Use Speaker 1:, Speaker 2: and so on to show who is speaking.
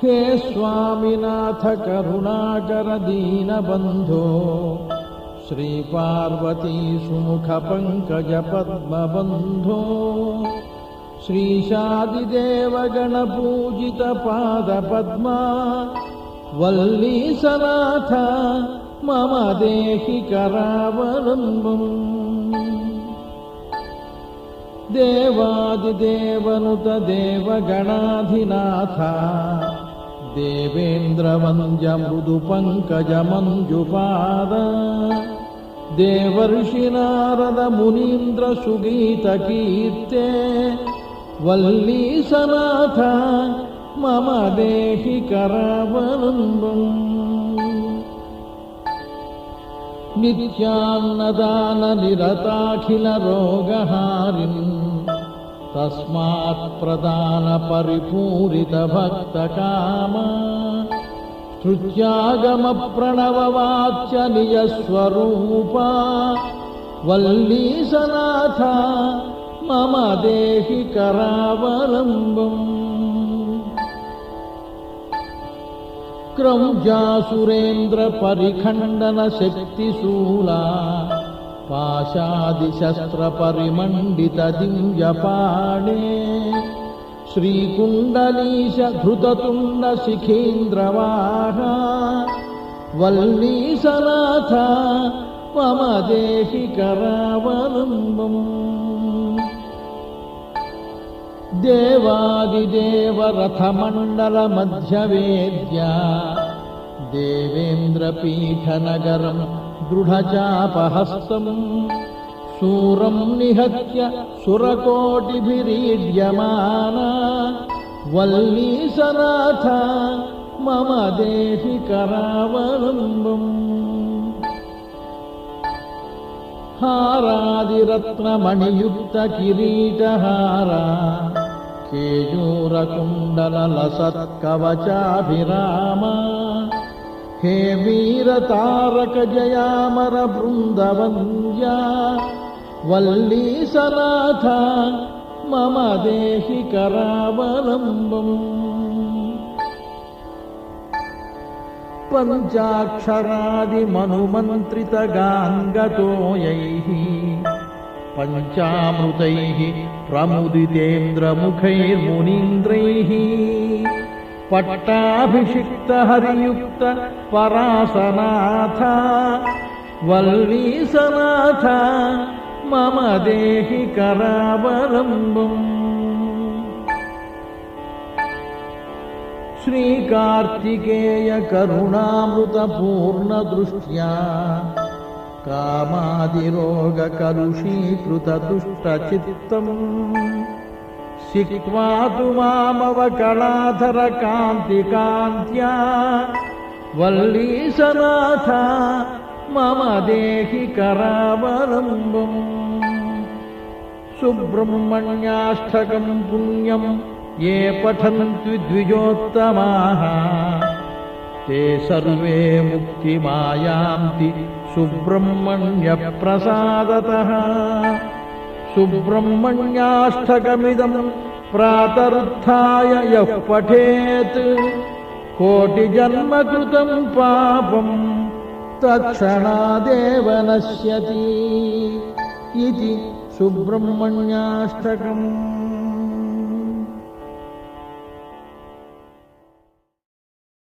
Speaker 1: हे स्वामिनाथ करुणाकर दीनबन्धो श्रीपार्वती सुमुख पंकज पद्मबन्धो श्रीशादिदेव गणपूजित पादपद्मा वल्लीसनाथ मम देहि करावलम्बम् देवादिदेवनुत देवगणाधिनाथ देवेन्द्रवन्द्य मृदुपङ्कज मञ्जुपाद देवर्षिनारद मुनीन्द्र सुगीतकीर्ते वल्लीसनाथ मम देहि करावलम्बम् नित्यान्नदान निरताखिल रोगहारिन् तस्मात् प्रदान परिपूरित भक्तकाम स्तुत्यागम प्रणववाच्य निजस्वरूपा वल्लीसनाथ मम देहि करावलम्बम् क्रौञ्जासुरेन्द्र परिखण्डन शक्तिशूला पाशादिशस्त्र परिमण्डित दिव्यपाणे श्रीकुण्डलीश धृततुण्ड शिखीन्द्रवाहा वल्लीसनाथ मम देहि करावलम्बम् देवादिदेव रथमण्डल मध्यवेद्या देवेन्द्रपीठनगरं दृढचापहस्तम् शूरं निहत्य सुरकोटिभिरीड्यमाना वल्लीसनाथ मम देहि करावलम्बम् हारादिरत्नमणियुक्त किरीटहारा केयूरकुण्डललसत्कवचाभिरामा हे वीरतारक जयामर बृन्दवन्द्या वल्लीसनाथ मम देहि करावलम्बम् पञ्चाक्षरादिमनुमन्त्रितगाङ्गतोयैः पञ्चामृतैः प्रमुदितेन्द्रमुखैर्मुनीन्द्रैः पट्टाभिषिक्त हरियुक्त परासनाथ वल्लीसनाथ मम देहि करावलम्बम् श्रीकार्तिकेय करुणामृतपूर्णदृष्ट्या कामादिरोगकलुषीकृततुष्टचित्तम् सिक्त्वा तु मामवकलाधर कान्तिकान्त्या वल्लीसनाथ मम देहि करावलम्बम् सुब्रह्मण्याष्टकं पुण्यं ये पठन्ति द्विजोत्तमाः ते सर्वे मुक्तिमायान्ति सुब्रह्मण्यप्रसादतः सुब्रह्मण्याष्टकमिदं प्रातरुत्थाय यः पठेत् कोटिजन्मकृतं पापं तत्क्षणादेव नश्यति इति सुब्रह्मण्याष्टकम्।